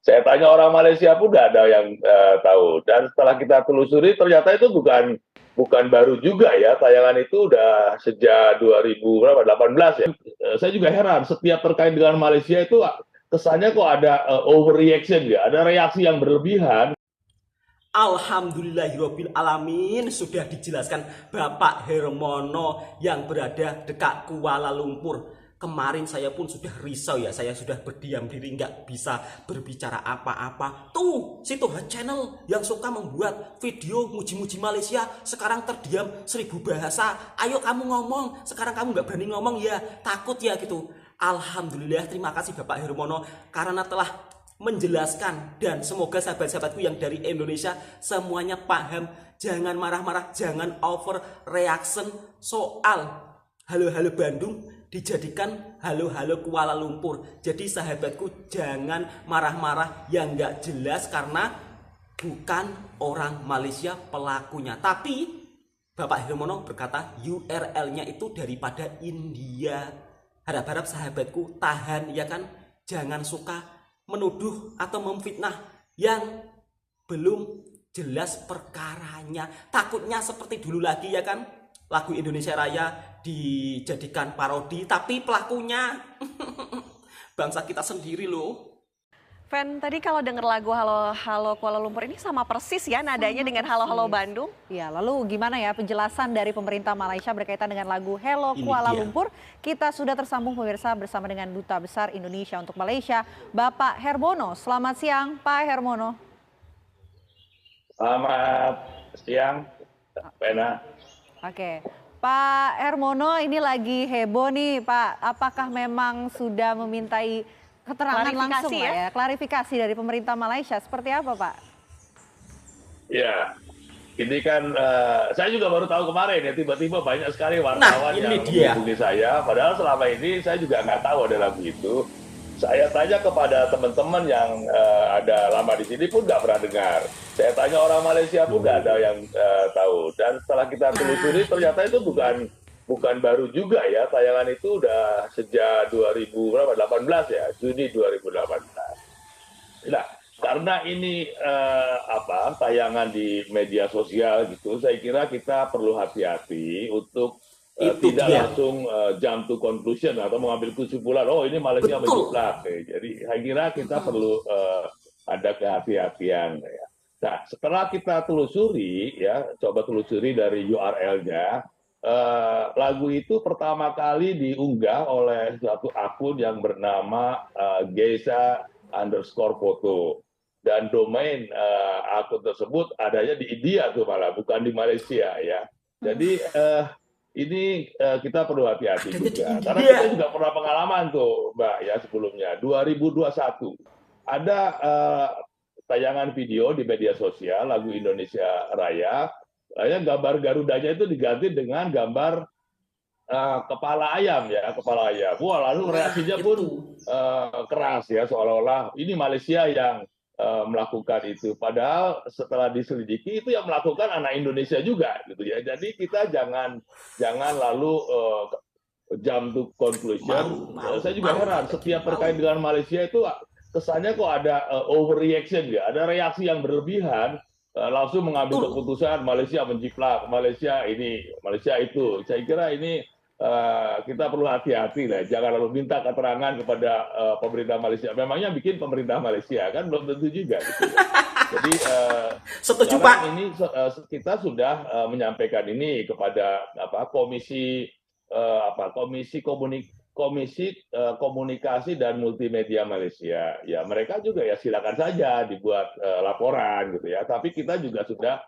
Saya tanya orang Malaysia pun nggak ada yang tahu. Dan setelah kita telusuri, ternyata itu bukan baru juga ya. Tayangan itu udah sejak 2018 ya. Saya juga heran, setiap terkait dengan Malaysia itu kesannya kok ada overreaction ya, ada reaksi yang berlebihan. Alhamdulillahirabbil alamin, sudah dijelaskan Bapak Hermono yang berada dekat Kuala Lumpur. Kemarin saya pun sudah risau ya, saya sudah berdiam diri nggak bisa berbicara apa-apa. Tuh, situ channel yang suka membuat video muji-muji Malaysia sekarang terdiam 1000 bahasa. Ayo kamu ngomong, sekarang kamu nggak berani ngomong ya, takut ya gitu. Alhamdulillah, terima kasih Bapak Hermono karena telah menjelaskan, dan semoga sahabat-sahabatku yang dari Indonesia semuanya paham. Jangan marah-marah, jangan overreaction soal halo-halo Bandung dijadikan halo-halo Kuala Lumpur. Jadi sahabatku jangan marah-marah yang nggak jelas karena bukan orang Malaysia pelakunya, tapi Bapak Hermono berkata URL-nya itu daripada India. Harap-harap sahabatku tahan ya kan, jangan suka menuduh atau memfitnah yang belum jelas perkaranya. Takutnya seperti dulu lagi ya kan, lagu Indonesia Raya dijadikan parodi tapi pelakunya bangsa kita sendiri loh. Fen, tadi kalau denger lagu Halo Halo Kuala Lumpur ini sama persis ya nadanya dengan Halo Halo Bandung. Ya, lalu gimana ya penjelasan dari pemerintah Malaysia berkaitan dengan lagu Hello Ini Kuala dia. Lumpur? Kita sudah tersambung pemirsa bersama dengan Duta Besar Indonesia untuk Malaysia, Bapak Hermono. Selamat siang, Pak Hermono. Selamat siang, Pena. Oke, Pak Hermono, ini lagi heboh nih, Pak. Apakah memang sudah memintai keterangan langsung Klarifikasi Pak, ya? ya? Klarifikasi dari pemerintah Malaysia seperti apa, Pak? Ya, ini kan saya juga baru tahu kemarin ya, tiba-tiba banyak sekali wartawan Nah, yang ini dia. menghubungi saya, padahal selama ini saya juga nggak tahu ada lagu itu. Saya tanya kepada teman-teman yang ada lama di sini pun nggak pernah dengar. Saya tanya orang Malaysia pun nggak ada yang tahu. Dan setelah kita telusuri, ternyata itu bukan baru juga ya. Tayangan itu udah sejak 2018 ya, Juni 2018. Nah, karena ini tayangan di media sosial gitu, saya kira kita perlu hati-hati untuk Itu tidak dia. langsung jump to conclusion atau mengambil kesimpulan, oh ini Malaysia Betul. menjiplak. Jadi saya kira kita perlu ada kehati-hatian. Ya. Nah, setelah kita telusuri, ya coba telusuri dari URL-nya, lagu itu pertama kali diunggah oleh suatu akun yang bernama Geisa_foto. Dan domain akun tersebut adanya di India tuh malah, bukan di Malaysia ya. Jadi ini kita perlu hati-hati Adanya di juga. India. Karena kita juga pernah pengalaman tuh, Mbak, ya sebelumnya. 2021 ada tayangan video di media sosial lagu Indonesia Raya, gambar Garudanya itu diganti dengan gambar kepala ayam ya, kepala ayam. Wah, lalu reaksinya pun keras ya, seolah-olah ini Malaysia yang melakukan itu. Padahal setelah diselidiki itu yang melakukan anak Indonesia juga gitu ya. Jadi kita jangan lalu jump to conclusion. Saya juga heran, setiap terkait dengan Malaysia itu kesannya kok ada overreaction ya, ada reaksi yang berlebihan. Langsung mengambil keputusan Malaysia menjiplak, Malaysia ini, Malaysia itu. Saya kira ini kita perlu hati-hati lah, jangan lalu minta keterangan kepada pemerintah Malaysia. Memangnya bikin pemerintah Malaysia kan belum tentu juga. Gitu. Jadi Setuju, sekarang Pak. ini kita sudah menyampaikan ini kepada komisi komunikasi dan multimedia Malaysia. Ya mereka juga ya silakan saja dibuat laporan gitu ya. Tapi kita juga sudah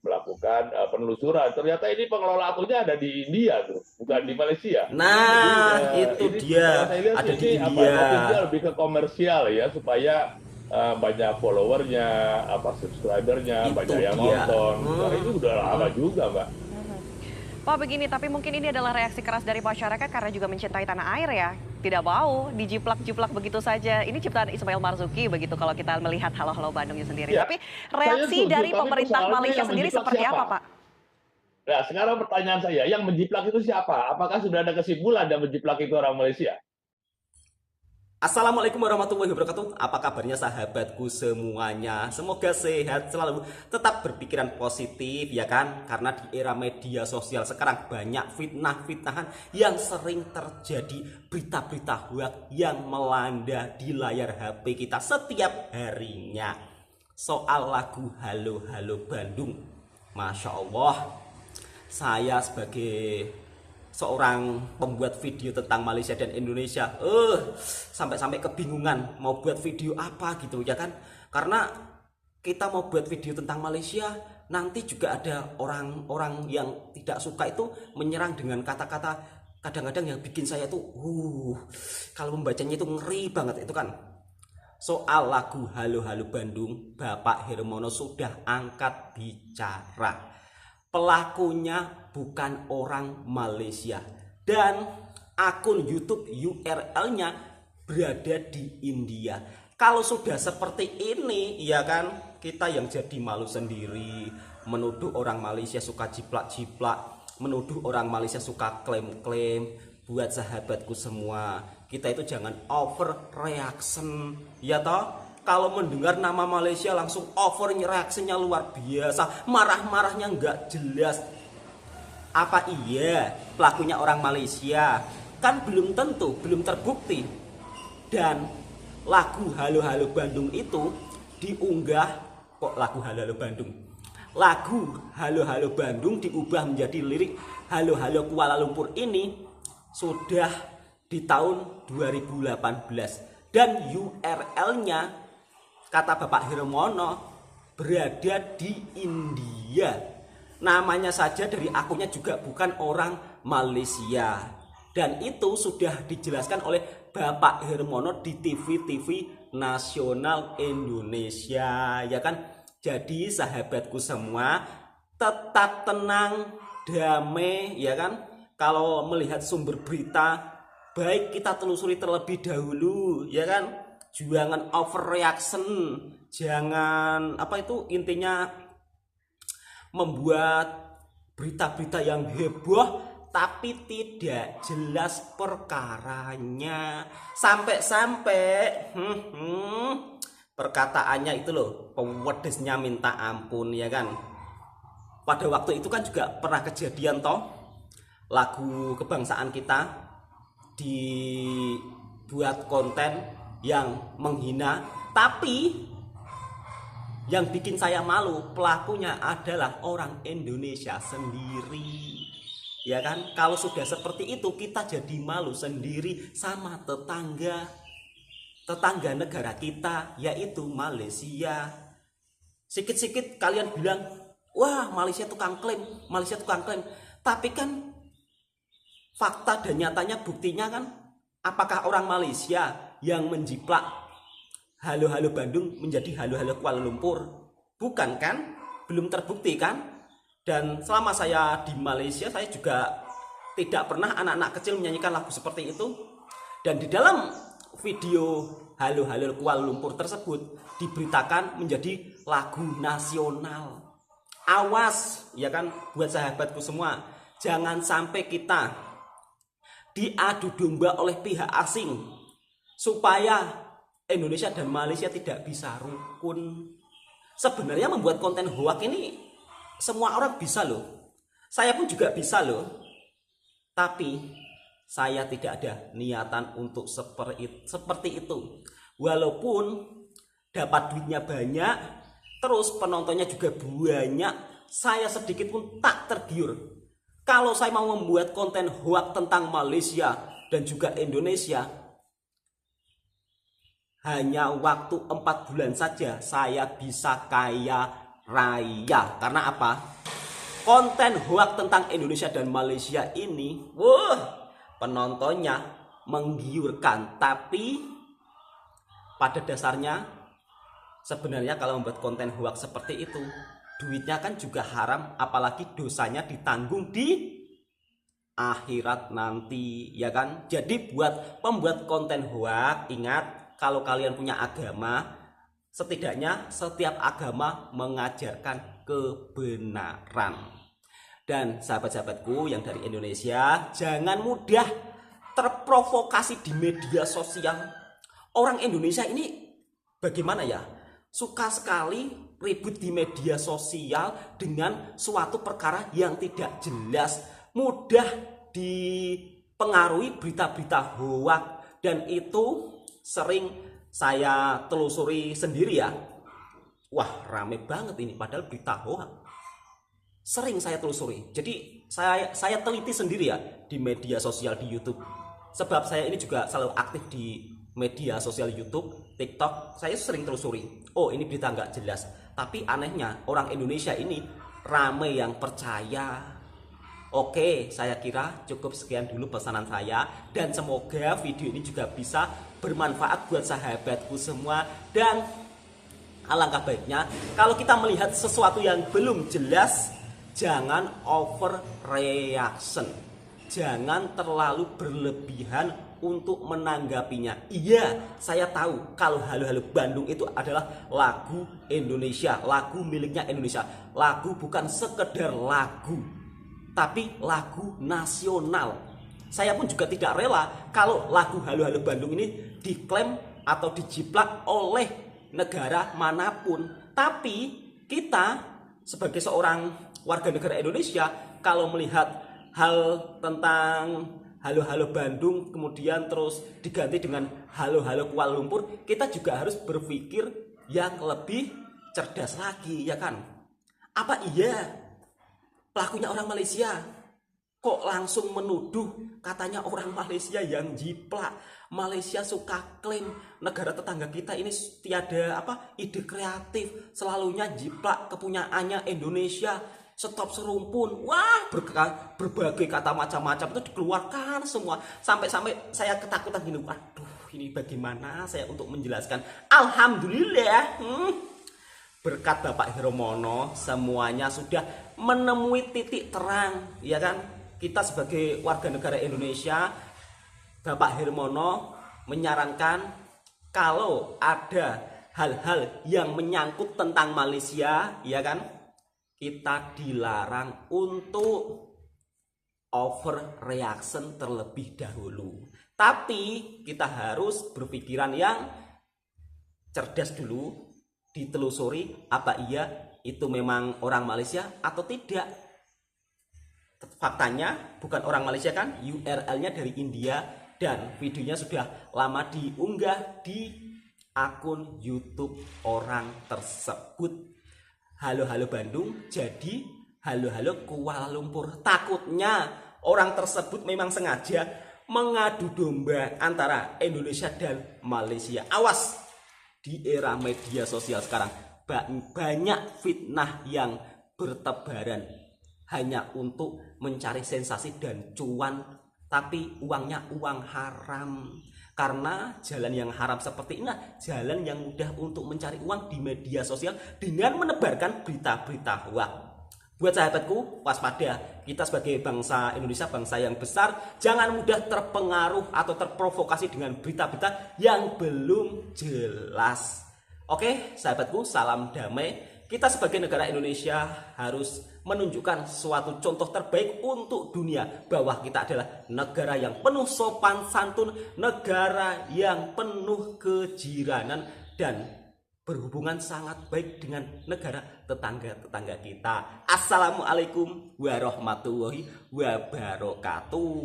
melakukan penelusuran. Ternyata ini pengelola akunnya ada di India tuh, bukan di Malaysia. Nah, Jadi itu ini dia. saya lihat Ada di ini India. motifnya lebih ke komersial ya, supaya banyak followernya, subscribernya, Itu banyak yang dia. nonton. Karena itu udah lama juga, Mbak. Pak begini, tapi mungkin ini adalah reaksi keras dari masyarakat karena juga mencintai tanah air ya. Tidak mau dijiplak-jiplak begitu saja. Ini ciptaan Ismail Marzuki begitu kalau kita melihat Halo Halo Bandungnya sendiri. Ya, Tapi saya reaksi setuju, dari tapi pemerintah persoalannya Malaysia yang sendiri menjiplak seperti siapa? apa, Pak? Nah, sekarang pertanyaan saya, yang menjiplak itu siapa? Apakah sudah ada kesimpulan yang menjiplak itu orang Malaysia? Assalamualaikum warahmatullahi wabarakatuh. Apa kabarnya sahabatku semuanya? Semoga sehat selalu, tetap berpikiran positif ya kan? Karena di era media sosial sekarang banyak fitnah-fitnahan yang sering terjadi, berita-berita hoax yang melanda di layar HP kita setiap harinya. Soal lagu Halo Halo Bandung, Masya Allah, saya sebagai seorang pembuat video tentang Malaysia dan Indonesia sampai kebingungan mau buat video apa gitu ya kan, karena kita mau buat video tentang Malaysia nanti juga ada orang-orang yang tidak suka itu menyerang dengan kata-kata kadang-kadang yang bikin saya tuh kalau membacanya itu ngeri banget itu kan. Soal lagu Halo Halo Bandung, Bapak Hermono sudah angkat bicara. Pelakunya bukan orang Malaysia dan akun YouTube URL-nya berada di India. Kalau sudah seperti ini ya kan, kita yang jadi malu sendiri, menuduh orang Malaysia suka jiplak-jiplak, menuduh orang Malaysia suka klaim-klaim. Buat sahabatku semua, kita itu jangan overreaction ya toh. Kalau mendengar nama Malaysia langsung over, reaksinya luar biasa, marah-marahnya nggak jelas. Apa iya pelakunya orang Malaysia? Kan belum tentu, belum terbukti. Dan lagu Halo Halo Bandung itu diunggah, kok lagu Halo Halo Bandung? Lagu Halo Halo Bandung diubah menjadi lirik Halo Halo Kuala Lumpur ini sudah di tahun 2018 dan URL-nya kata Bapak Hermono berada di India. Namanya saja dari akunnya juga bukan orang Malaysia. Dan itu sudah dijelaskan oleh Bapak Hermono di TV-TV nasional Indonesia ya kan. Jadi sahabatku semua tetap tenang, damai ya kan. Kalau melihat sumber berita baik kita telusuri terlebih dahulu ya kan. Jangan overreaction, jangan intinya membuat berita-berita yang heboh tapi tidak jelas perkaranya. Sampai-sampai perkataannya itu loh, pewedesnya minta ampun ya kan. Pada waktu itu kan juga pernah kejadian toh, lagu kebangsaan kita dibuat konten yang menghina, tapi yang bikin saya malu pelakunya adalah orang Indonesia sendiri ya kan. Kalau sudah seperti itu kita jadi malu sendiri sama tetangga negara kita yaitu Malaysia. Sikit-sikit kalian bilang wah Malaysia tukang klaim, tapi kan fakta dan nyatanya buktinya kan, apakah orang Malaysia yang menjiplak Halo Halo Bandung menjadi Halo Halo Kuala Lumpur? Bukan kan? Belum terbukti kan? Dan selama saya di Malaysia saya juga tidak pernah anak-anak kecil menyanyikan lagu seperti itu. Dan di dalam video Halo Halo Kuala Lumpur tersebut diberitakan menjadi lagu nasional. Awas ya kan buat sahabatku semua, jangan sampai kita diadu domba oleh pihak asing supaya Indonesia dan Malaysia tidak bisa rukun. Sebenarnya membuat konten hoax ini semua orang bisa loh. Saya pun juga bisa loh. Tapi saya tidak ada niatan untuk seperti itu. Walaupun dapat duitnya banyak, terus penontonnya juga banyak, saya sedikit pun tak tergiur. Kalau saya mau membuat konten hoax tentang Malaysia dan juga Indonesia, hanya waktu 4 bulan saja saya bisa kaya raya. Karena apa? Konten hoax tentang Indonesia dan Malaysia ini, penontonnya menggiurkan. Tapi pada dasarnya sebenarnya kalau membuat konten hoax seperti itu, duitnya kan juga haram, apalagi dosanya ditanggung di akhirat nanti ya kan. Jadi buat pembuat konten hoax, ingat, kalau kalian punya agama, setidaknya setiap agama mengajarkan kebenaran. Dan sahabat-sahabatku yang dari Indonesia, jangan mudah terprovokasi di media sosial Orang Indonesia ini bagaimana ya? Suka sekali ribut di media sosial dengan suatu perkara yang tidak jelas, mudah dipengaruhi berita-berita hoak, dan itu sering saya telusuri sendiri ya. Wah, rame banget ini padahal berita hoak. Sering saya telusuri. Jadi saya teliti sendiri ya di media sosial di YouTube. Sebab saya ini juga selalu aktif di media sosial YouTube, TikTok. Saya sering telusuri. Oh, ini berita nggak jelas. Tapi anehnya orang Indonesia ini rame yang percaya. Oke, saya kira cukup sekian dulu pesanan saya. Dan semoga video ini juga bisa bermanfaat buat sahabatku semua. Dan alangkah baiknya kalau kita melihat sesuatu yang belum jelas, jangan overreaction. Jangan terlalu berlebihan untuk menanggapinya. Iya, saya tahu kalau Halo Halo Bandung itu adalah lagu Indonesia, lagu miliknya Indonesia. Lagu bukan sekedar lagu, tapi lagu nasional. Saya pun juga tidak rela kalau lagu Halo Halo Bandung ini diklaim atau dijiplak oleh negara manapun. Tapi kita sebagai seorang warga negara Indonesia, kalau melihat hal tentang Halo Halo Bandung kemudian terus diganti dengan Halo Halo Kuala Lumpur, kita juga harus berpikir yang lebih cerdas lagi, ya kan? Apa iya pelakunya orang Malaysia? Kok langsung menuduh katanya orang Malaysia yang jiplak? Malaysia suka klaim negara tetangga kita ini tiada ide kreatif, selalunya jiplak kepunyaannya Indonesia. Stop serumpun, wah berbagai kata macam-macam itu dikeluarkan semua, sampai saya ketakutan gini, aduh ini bagaimana saya untuk menjelaskan. Alhamdulillah berkat Bapak Hermono semuanya sudah menemui titik terang, ya kan? Kita sebagai warga negara Indonesia, Bapak Hermono menyarankan kalau ada hal-hal yang menyangkut tentang Malaysia, ya kan? Kita dilarang untuk overreaction terlebih dahulu. Tapi kita harus berpikiran yang cerdas dulu, ditelusuri apa iya itu memang orang Malaysia atau tidak. Faktanya bukan orang Malaysia kan, URL-nya dari India dan videonya sudah lama diunggah di akun YouTube orang tersebut. Halo Halo Bandung jadi Halo Halo Kuala Lumpur. Takutnya orang tersebut memang sengaja mengadu domba antara Indonesia dan Malaysia. Awas, di era media sosial sekarang banyak fitnah yang bertebaran hanya untuk mencari sensasi dan cuan, tapi uangnya uang haram. Karena jalan yang haram seperti ini jalan yang mudah untuk mencari uang di media sosial dengan menebarkan berita-berita hoax. Buat sahabatku, waspada. Kita sebagai bangsa Indonesia, bangsa yang besar, jangan mudah terpengaruh atau terprovokasi dengan berita-berita yang belum jelas. Oke, sahabatku, salam damai. Kita sebagai negara Indonesia harus menunjukkan suatu contoh terbaik untuk dunia bahwa kita adalah negara yang penuh sopan santun, negara yang penuh kejiranan dan berhubungan sangat baik dengan negara tetangga-tetangga kita. Assalamualaikum warahmatullahi wabarakatuh.